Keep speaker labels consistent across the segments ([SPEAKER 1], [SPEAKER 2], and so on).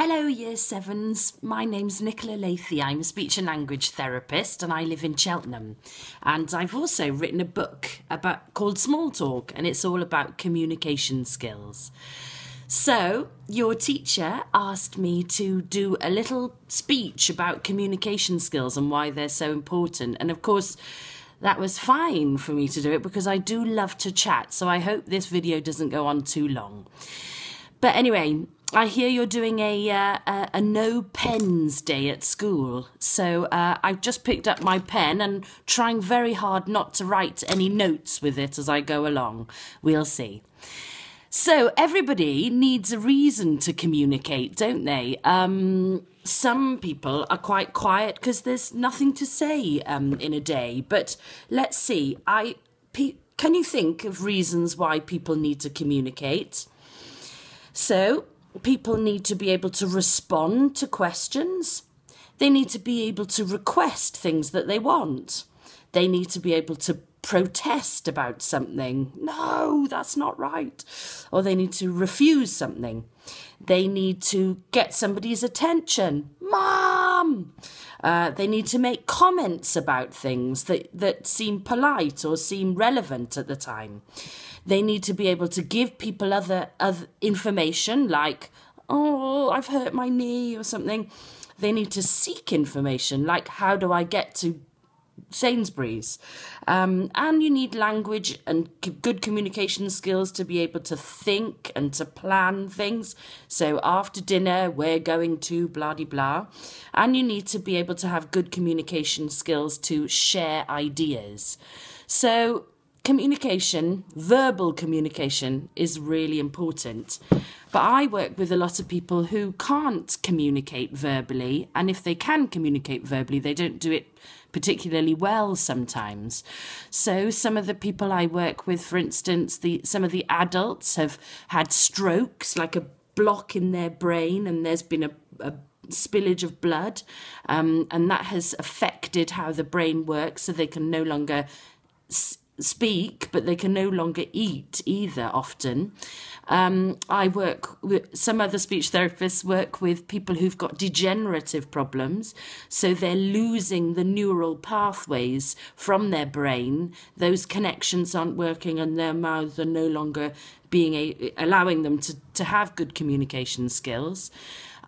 [SPEAKER 1] Hello, Year Sevens. My name's Nicola Lathy. I'm a speech and language therapist and I live in Cheltenham. And I've also written a book called Small Talk, and it's all about communication skills. So, your teacher asked me to do a little speech about communication skills and why they're so important. And of course, that was fine for me to do it because I do love to chat. So I hope this video doesn't go on too long. But anyway, I hear you're doing a no pens day at school. So I've just picked up my pen and trying very hard not to write any notes with it as I go along. We'll see. So everybody needs a reason to communicate, don't they? Some people are quite quiet because there's nothing to say in a day. But let's see. Can you think of reasons why people need to communicate? So people need to be able to respond to questions. They need to be able to request things that they want. They need to be able to protest about something. No, that's not right. Or they need to refuse something. They need to get somebody's attention. Mom! They need to make comments about things that seem polite or seem relevant at the time. They need to be able to give people other information like, oh, I've hurt my knee or something. They need to seek information like, how do I get to Sainsbury's? And you need language and good communication skills to be able to think and to plan things. So after dinner, we're going to blah, blah, blah. And you need to be able to have good communication skills to share ideas. So communication, verbal communication, is really important. But I work with a lot of people who can't communicate verbally. And if they can communicate verbally, they don't do it particularly well sometimes. So some of the people I work with, for instance, some of the adults have had strokes, like a block in their brain, and there's been a spillage of blood. And that has affected how the brain works, so they can no longer speak, but they can no longer eat either often. I work with some other speech therapists work with people who've got degenerative problems, so they're losing the neural pathways from their brain. Those connections aren't working and their mouths are no longer allowing them to have good communication skills.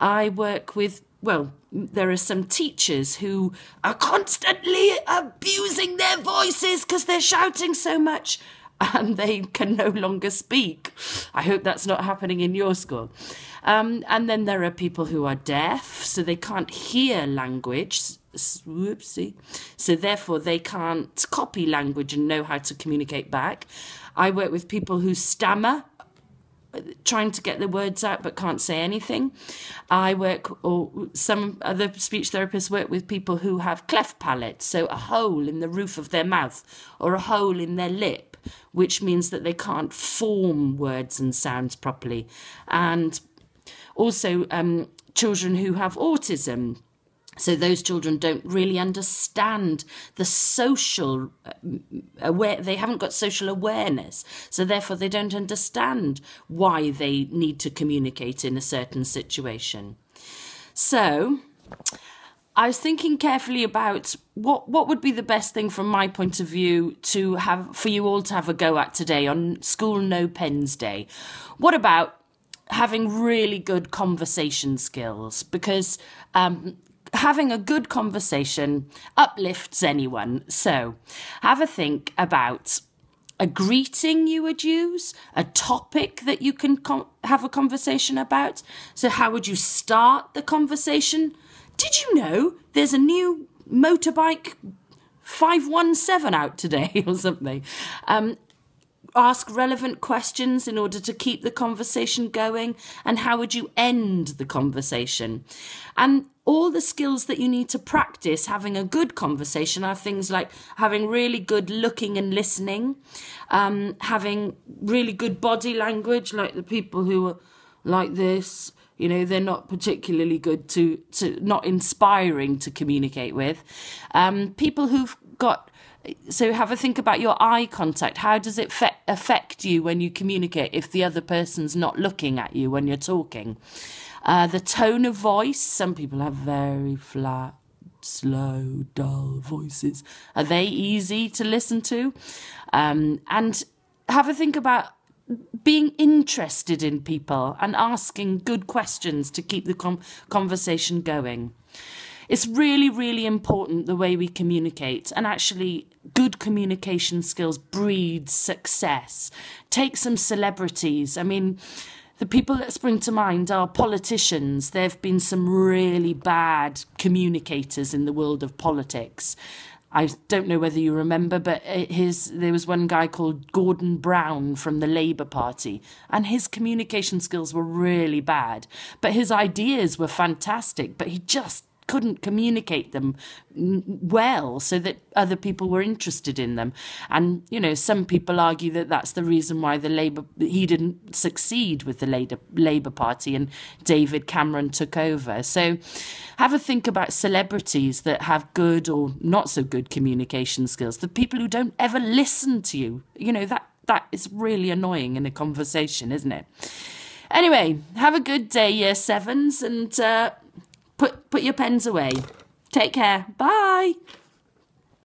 [SPEAKER 1] I work with, well, there are some teachers who are constantly abusing their voices because they're shouting so much and they can no longer speak. I hope that's not happening in your school. And then there are people who are deaf, so they can't hear language. Whoopsie. So therefore they can't copy language and know how to communicate back. I work with people who stammer, trying to get the words out but can't say anything. Some other speech therapists work with people who have cleft palates, so a hole in the roof of their mouth or a hole in their lip, which means that they can't form words and sounds properly. And also children who have autism. So those children don't really understand the social they haven't got social awareness. So therefore they don't understand why they need to communicate in a certain situation. So I was thinking carefully about what would be the best thing from my point of view to have for you all to have a go at today on School No Pens Day. What about having really good conversation skills? Because having a good conversation uplifts anyone. So have a think about a greeting you would use, a topic that you can have a conversation about. So how would you start the conversation? Did you know there's a new motorbike 517 out today or something? Ask relevant questions in order to keep the conversation going. And how would you end the conversation? And all the skills that you need to practice having a good conversation are things like having really good looking and listening, having really good body language, like the people who are like this, you know, they're not particularly good to not inspiring to communicate with. People who've got So have a think about your eye contact. How does it affect you when you communicate if the other person's not looking at you when you're talking? The tone of voice. Some people have very flat, slow, dull voices. Are they easy to listen to? And have a think about being interested in people and asking good questions to keep the conversation going. It's really, really important the way we communicate, and actually good communication skills breeds success. Take some celebrities. I mean, the people that spring to mind are politicians. There have been some really bad communicators in the world of politics. I don't know whether you remember, but there was one guy called Gordon Brown from the Labour Party, and his communication skills were really bad. But his ideas were fantastic, but he just couldn't communicate them well so that other people were interested in them. And, you know, some people argue that that's the reason why he didn't succeed with the Labour Party and David Cameron took over. So have a think about celebrities that have good or not so good communication skills, the people who don't ever listen to you. You know, that is really annoying in a conversation, isn't it? Anyway, have a good day, Year 7s, and put your pens away. Take care. Bye.